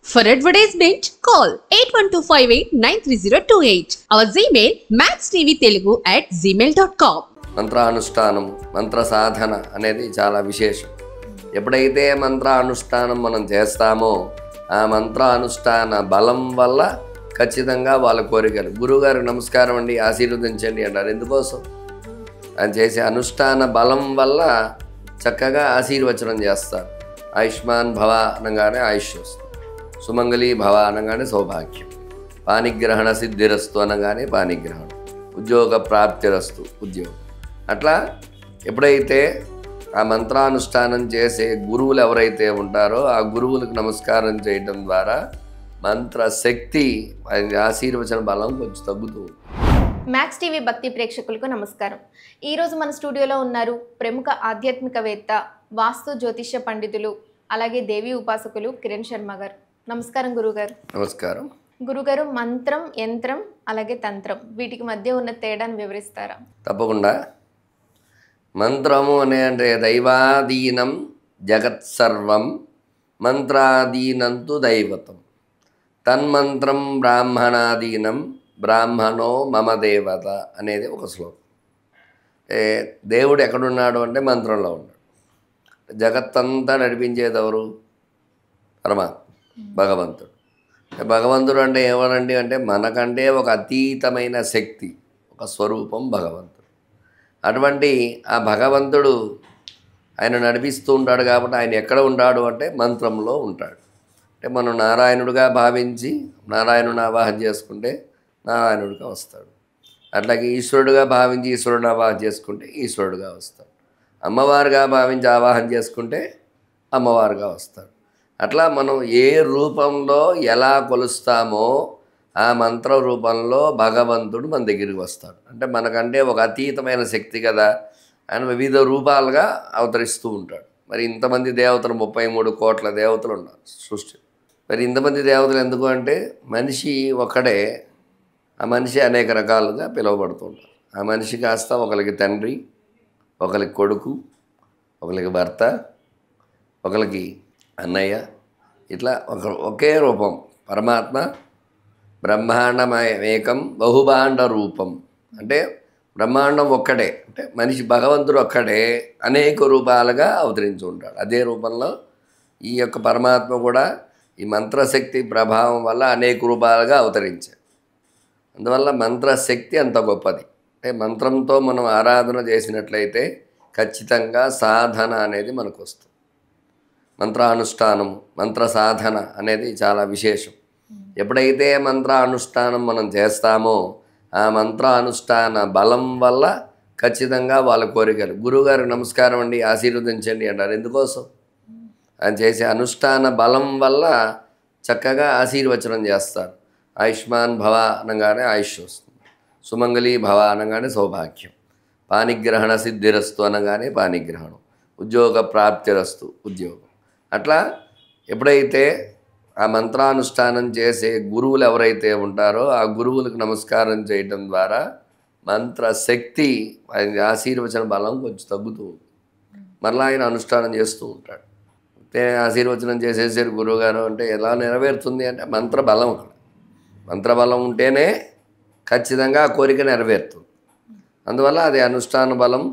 For advertisement, call 8125893028. Our Gmail maxtvtelugu@gmail.com. మంత్రానుష్ఠానం మంత్ర సాధన అనేది చాలా విశేషం. ఎప్పుడైతే మంత్రానుష్ఠానం మనం చేస్తామో ఆ మంత్రానుష్ఠాన బలం వల్ల ఖచ్చితంగా వాళ్ళ కోరికలు గురువుగారికి నమస్కారం అండి ఆశీర్వదించండి అంటారు. ఎందుకోసం ఆయన చేసే అనుష్ఠాన బలం వల్ల చక్కగా ఆశీర్వచనం చేస్తారు. ఆయుష్మాన్ భవ అనగానే ఆయుష్ వస్తుంది, సుమంగళీ భవ అనగానే సౌభాగ్యం, పానిగ్రహణ సిద్ధిరస్తు అనగానే పానిగ్రహణం, ఉద్యోగ ప్రాప్తిరస్తు ఉద్యోగం. అట్లా ఎప్పుడైతే ఆ మంత్రానుష్ఠానం చేసే గురువులు ఎవరైతే ఉంటారో ఆ గురువులకు నమస్కారం చేయడం ద్వారా మంత్రశక్తి ఆశీర్వచన బలం కొంచెం తగ్గుతూ ఉంటుంది. మ్యాక్స్ టీవీ భక్తి ప్రేక్షకులకు నమస్కారం. ఈరోజు మన స్టూడియోలో ఉన్నారు ప్రముఖ ఆధ్యాత్మికవేత్త, వాస్తు జ్యోతిష్య పండితులు, అలాగే దేవి ఉపాసకులు కిరణ్ శర్మ గారు. నమస్కారం గురుగారు. నమస్కారం గురుగారు, మంత్రం, యంత్రం అలాగే తంత్రం వీటికి మధ్య ఉన్న తేడాను వివరిస్తారా? తప్పకుండా. మంత్రము అంటే దైవాధీనం జగత్సర్వం మంత్రాధీనంతు దైవతం, తన్మంత్రం బ్రాహ్మణాధీనం బ్రాహ్మణో మమ దేవత అనేది ఒక శ్లోకం. దేవుడు ఎక్కడున్నాడు అంటే మంత్రంలో ఉన్నాడు. జగత్తంతా నడిపించేది ఎవరు? పరమాత్మ, భగవంతుడు. భగవంతుడు అంటే ఎవరండి అంటే మనకంటే ఒక అతీతమైన శక్తి, ఒక స్వరూపం భగవంతుడు. అటువంటి ఆ భగవంతుడు ఆయన నడిపిస్తూ ఉంటాడు. కాబట్టి ఆయన ఎక్కడ ఉంటాడు అంటే మంత్రంలో ఉంటాడు. అంటే మనం నారాయణుడిగా భావించి నారాయణుని ఆవాహన చేసుకుంటే నారాయణుడిగా వస్తాడు. అట్లాగే ఈశ్వరుడుగా భావించి ఈశ్వరుని ఆవాహన చేసుకుంటే ఈశ్వరుడుగా వస్తాడు. అమ్మవారుగా భావించి ఆవాహన చేసుకుంటే అమ్మవారుగా వస్తాడు. అట్లా మనం ఏ రూపంలో ఎలా కొలుస్తామో ఆ మంత్ర రూపంలో భగవంతుడు మన దగ్గరికి వస్తాడు. అంటే మనకంటే ఒక అతీతమైన శక్తి కదా, ఆయన వివిధ రూపాలుగా అవతరిస్తూ ఉంటాడు. మరి ఇంతమంది దేవతలు 33 కోట్ల దేవతలు ఉన్నారు సృష్టి. మరి ఇంతమంది దేవతలు ఎందుకు అంటే మనిషి ఒకడే, ఆ మనిషి అనేక రకాలుగా పిలువబడుతూ ఉంటారు. ఆ మనిషి కాస్త ఒకరికి తండ్రి, ఒకరికి కొడుకు, ఒకరికి భర్త, ఒకరికి అన్నయ్య, ఇట్లా ఒకే రూపం. పరమాత్మ బ్రహ్మాండమేకం బహుభాండ రూపం. అంటే బ్రహ్మాండం ఒక్కడే, అంటే మనిషి భగవంతుడు ఒక్కడే అనేక రూపాలుగా అవతరించి ఉంటాడు. అదే రూపంలో ఈ యొక్క పరమాత్మ కూడా ఈ మంత్రశక్తి ప్రభావం వల్ల అనేక రూపాలుగా అవతరించాడు. అందువల్ల మంత్రశక్తి అంత గొప్పది. అంటే మంత్రంతో మనం ఆరాధన చేసినట్లయితే ఖచ్చితంగా సాధన అనేది మనకు వస్తుంది. మంత్రానుష్ఠానం మంత్ర సాధన అనేది చాలా విశేషం. ఎప్పుడైతే మంత్రానుష్ఠానం మనం చేస్తామో ఆ మంత్రానుష్ఠాన బలం వల్ల ఖచ్చితంగా వాళ్ళ కోరికలు గురువుగారికి నమస్కారం అండి ఆశీర్వదించండి అంటారు. ఎందుకోసం ఆయన చేసే అనుష్ఠాన బలం వల్ల చక్కగా ఆశీర్వచనం చేస్తారు. ఆయుష్మాన్ భవ అనగానే ఆయుష్ వస్తుంది, సుమంగళీ భవ అనగానే సౌభాగ్యం, పానిగ్రహణ సిద్ధిరస్తు అనగానే పానిగ్రహణం, ఉద్యోగ ప్రాప్తిరస్తు ఉద్యోగం. అట్లా ఎప్పుడైతే ఆ మంత్రానుష్ఠానం చేసే గురువులు ఎవరైతే ఉంటారో ఆ గురువులకు నమస్కారం చేయడం ద్వారా మంత్రశక్తి ఆయన ఆశీర్వచన బలం కొంచెం తగ్గుతూ ఉంటుంది. మరలా ఆయన అనుష్ఠానం చేస్తూ ఉంటాడు. అంటే ఆశీర్వచనం చేసేసారు గురువుగారు అంటే ఎలా నెరవేరుతుంది అంటే మంత్రబలం. అక్కడ మంత్రబలం ఉంటేనే ఖచ్చితంగా ఆ కోరిక నెరవేరుతుంది. అందువల్ల అది అనుష్ఠాన బలం.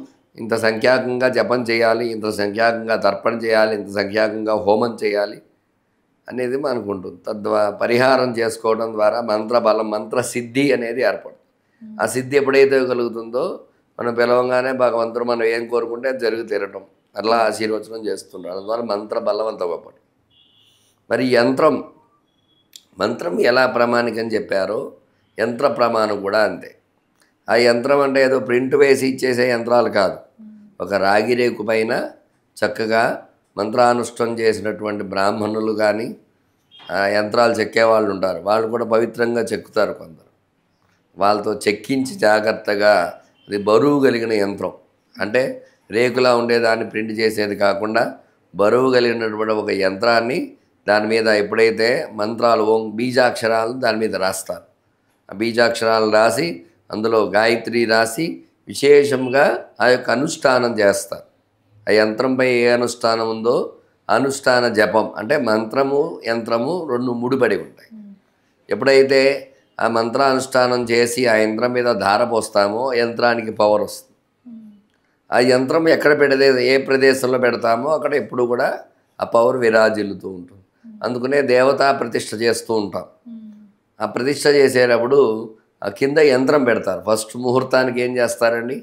ఇంత సంఖ్యాకంగా జపం చేయాలి, ఇంత సంఖ్యాకంగా తర్పణ చేయాలి, ఇంత సంఖ్యాకంగా హోమం చేయాలి అనేది మనకు ఉంటుంది. పరిహారం చేసుకోవడం ద్వారా మంత్రబలం మంత్రసిద్ధి అనేది ఏర్పడుతుంది. ఆ సిద్ధి ఎప్పుడైతే కలుగుతుందో మనం పిలవంగానే భగవంతుడు మనం ఏం కోరుకుంటే అది జరిగి తీరటం అట్లా ఆశీర్వచనం చేస్తుంటాడు. అందువల్ల మంత్ర బలవంత గొప్పది. మరి మంత్రం ఎలా ప్రామాణికం చెప్పారో యంత్ర ప్రమాణం కూడా అంతే. ఆ యంత్రం అంటే ఏదో ప్రింట్ వేసి ఇచ్చేసే యంత్రాలు కాదు. ఒక రాగి రేకు పైన చక్కగా మంత్రానుష్ఠానం చేసినటువంటి బ్రాహ్మణులు కానీ యంత్రాలు చెక్కేవాళ్ళు ఉంటారు. వాళ్ళు కూడా పవిత్రంగా చెక్కుతారు. కొందరు వాళ్ళతో చెక్కించి జాగ్రత్తగా అది బరువు కలిగిన యంత్రం, అంటే రేకులా ఉండేదాన్ని ప్రింట్ చేసేది కాకుండా బరువు కలిగినటువంటి ఒక యంత్రాన్ని దాని మీద ఎప్పుడైతే మంత్రాలు బీజాక్షరాలు దాని మీద రాస్తారు. ఆ బీజాక్షరాలు రాసి అందులో గాయత్రి రాసి విశేషంగా ఆ యొక్క అనుష్ఠానం చేస్తారు. ఆ యంత్రంపై ఏ అనుష్ఠానం ఉందో అనుష్ఠాన జపం అంటే మంత్రము యంత్రము రెండు ముడిపడి ఉంటాయి. ఎప్పుడైతే ఆ మంత్రానుష్ఠానం చేసి ఆ యంత్రం మీద ధార పోస్తామో యంత్రానికి పవర్ వస్తుంది. ఆ యంత్రం ఎక్కడ పెడితే ఏ ప్రదేశంలో పెడతామో అక్కడ ఎప్పుడు కూడా ఆ పవర్ విరాజిల్లుతూ ఉంటుంది. అందుకనే దేవతా ప్రతిష్ఠ చేస్తూ ఉంటాం. ఆ ప్రతిష్ఠ చేసేటప్పుడు ఆ కింద యంత్రం పెడతారు. ఫస్ట్ ముహూర్తానికి ఏం చేస్తారండి,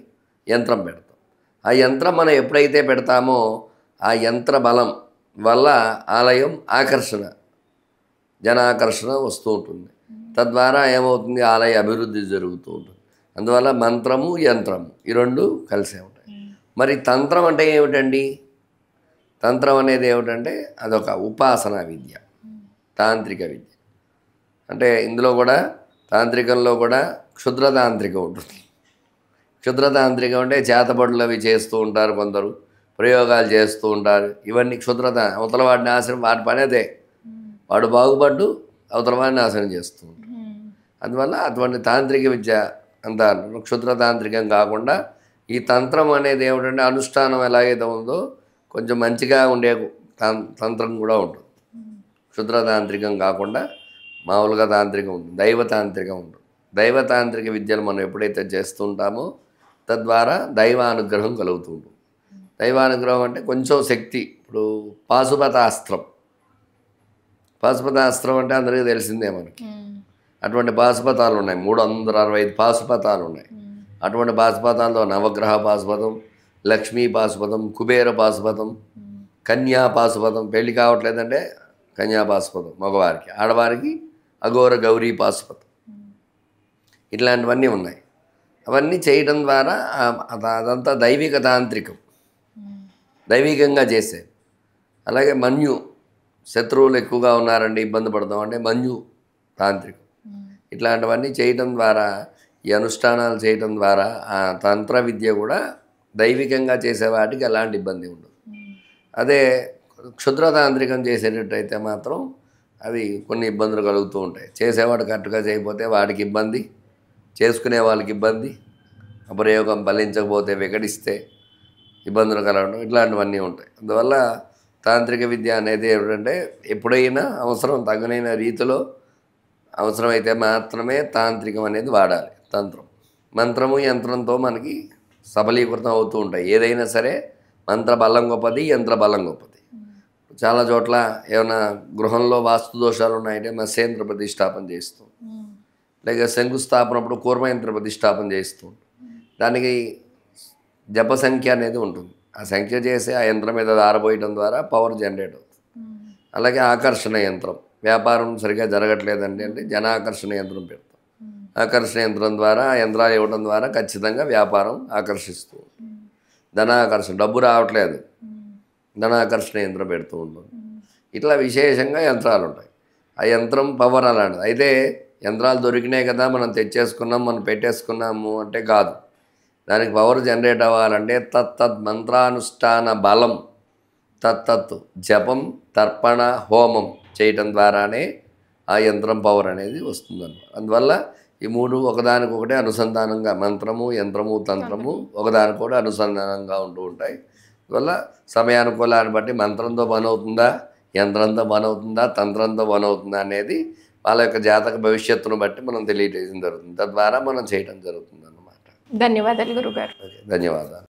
యంత్రం పెడతాం. ఆ యంత్రం మనం ఎప్పుడైతే పెడతామో ఆ యంత్ర బలం వల్ల ఆలయం ఆకర్షణ, జనాకర్షణ వస్తూ ఉంటుంది. తద్వారా ఏమవుతుంది, ఆలయ అభివృద్ధి జరుగుతూ ఉంటుంది. అందువల్ల మంత్రము యంత్రము ఈ రెండు కలిసే ఉంటాయి. మరి తంత్రం అంటే ఏమిటండి? తంత్రం అనేది ఏమిటంటే అదొక ఉపాసనా విద్య, తాంత్రిక విద్య. అంటే ఇందులో కూడా తాంత్రికంలో కూడా క్షుద్రతాంత్రికం ఉంటుంది. క్షుద్రతాంత్రికం అంటే చేతబడులు అవి చేస్తూ ఉంటారు, కొందరు ప్రయోగాలు చేస్తూ ఉంటారు. ఇవన్నీ క్షుద్రత. అవతల వాడి నాశనం, వాడి పని అదే. వాడు బాగుపడ్డు అవతల వాడిని నాశనం చేస్తూ ఉంటారు. అందువల్ల అటువంటి తాంత్రిక విద్య అంతా క్షుద్రతాంత్రికం కాకుండా ఈ తంత్రం అనేది ఏమిటంటే అనుష్ఠానం ఎలాగైతే ఉందో కొంచెం మంచిగా ఉండే తంత్రం కూడా ఉంటుంది. క్షుద్రతాంత్రికం కాకుండా మామూలుగా తాంత్రికం ఉంటుంది, దైవతాంత్రికం ఉంటుంది. దైవతాంత్రిక విద్యలు మనం ఎప్పుడైతే చేస్తుంటామో తద్వారా దైవానుగ్రహం కలుగుతూ ఉంటుంది. దైవానుగ్రహం అంటే కొంచెం శక్తి. ఇప్పుడు పాశుపతాస్త్రం, పాశుపతాస్త్రం అంటే అందరికీ తెలిసిందే మనకి. అటువంటి పాశుపతాలు ఉన్నాయి, 365 పాశుపతాలు ఉన్నాయి. అటువంటి పాశుపతాల్లో నవగ్రహ పాశుపతం, లక్ష్మీ పాశుపతం, కుబేర పాశుపతం, కన్యా పాశుపతం. పెళ్లి కావట్లేదంటే కన్యా పాశుపతం మగవారికి, ఆడవారికి అఘోర గౌరీ పాశుపతం. ఇట్లాంటివన్నీ ఉన్నాయి. అవన్నీ చేయడం ద్వారా అదంతా దైవిక తాంత్రికం, దైవికంగా చేసే. అలాగే మన్యు, శత్రువులు ఎక్కువగా ఉన్నారండి ఇబ్బంది పడతాం అంటే మన్యు తాంత్రికం. ఇట్లాంటివన్నీ చేయడం ద్వారా, ఈ అనుష్ఠానాలు చేయడం ద్వారా ఆ తంత్ర విద్య కూడా దైవికంగా చేసే వాటికి ఎలాంటి ఇబ్బంది ఉండదు. అదే క్షుద్రతాంత్రికం చేసేటట్టయితే మాత్రం అవి కొన్ని ఇబ్బందులు కలుగుతూ ఉంటాయి. చేసేవాడు కరెక్ట్గా చేయకపోతే వాడికి ఇబ్బంది, చేసుకునే వాళ్ళకి ఇబ్బంది, ప్రయోగం ఫలించకపోతే వికటిస్తే ఇబ్బందులు కలగడం, ఇట్లాంటివన్నీ ఉంటాయి. అందువల్ల తాంత్రిక విద్య అనేది ఏమిటంటే ఎప్పుడైనా అవసరం తగిన రీతిలో అవసరమైతే మాత్రమే తాంత్రికం అనేది వాడాలి. తంత్రం, మంత్రము యంత్రంతో మనకి సబలీకృతం అవుతూ ఉంటాయి. ఏదైనా సరే మంత్ర బలం గొప్పది, యంత్ర బలం గొప్పది. చాలా చోట్ల ఏమైనా గృహంలో వాస్తు దోషాలు ఉన్నాయంటే మత్స్యంత్ర ప్రతిష్టాపన చేస్తూ, లేక శంకుస్థాపనప్పుడు కూర్మయంత్ర ప్రతిష్టాపన చేస్తూ, దానికి జప సంఖ్య అనేది ఉంటుంది. ఆ సంఖ్య చేసి ఆ యంత్రం మీద ఆరబోయడం ద్వారా పవర్ జనరేట్ అవుతుంది. అలాగే ఆకర్షణ యంత్రం, వ్యాపారం సరిగా జరగట్లేదండి అంటే జనాకర్షణ యంత్రం పెడతాం. ఆకర్షణ యంత్రం ద్వారా, ఆ యంత్రాలు ఇవ్వడం ద్వారా ఖచ్చితంగా వ్యాపారం ఆకర్షిస్తూ ఉంటుంది. ధనాకర్షణ, డబ్బు రావట్లేదు, ధనాకర్షణ యంత్రం పెడుతూ ఉంటుంది. ఇట్లా విశేషంగా యంత్రాలు ఉంటాయి. ఆ యంత్రం పవర్ అలాంటిది. అయితే యంత్రాలు దొరికినాయి కదా మనం తెచ్చేసుకున్నాం, మనం పెట్టేసుకున్నాము అంటే కాదు. దానికి పవర్ జనరేట్ అవ్వాలంటే తత్తత్ మంత్రానుష్ఠాన బలం, తత్తత్ జపం, తర్పణ, హోమం చేయటం ద్వారానే ఆ యంత్రం పవర్ అనేది వస్తుందన్నమాట. అందువల్ల ఈ మూడు ఒకదానికొకటి అనుసంధానంగా, మంత్రము యంత్రము తంత్రము ఒకదానికొకటి అనుసంధానంగా ఉంటూ ఉంటాయి. అందువల్ల సమయానుకూలాన్ని బట్టి మంత్రంతో పని అవుతుందా, యంత్రంతో పని అవుతుందా, తంత్రంతో పని అవుతుందా అనేది వాళ్ళ యొక్క జాతక భవిష్యత్తును బట్టి మనం తెలియజేయడం జరుగుతుంది. తద్వారా మనం చేయడం జరుగుతుంది అన్నమాట. ధన్యవాదాలు గురుగారు. ధన్యవాదాలు.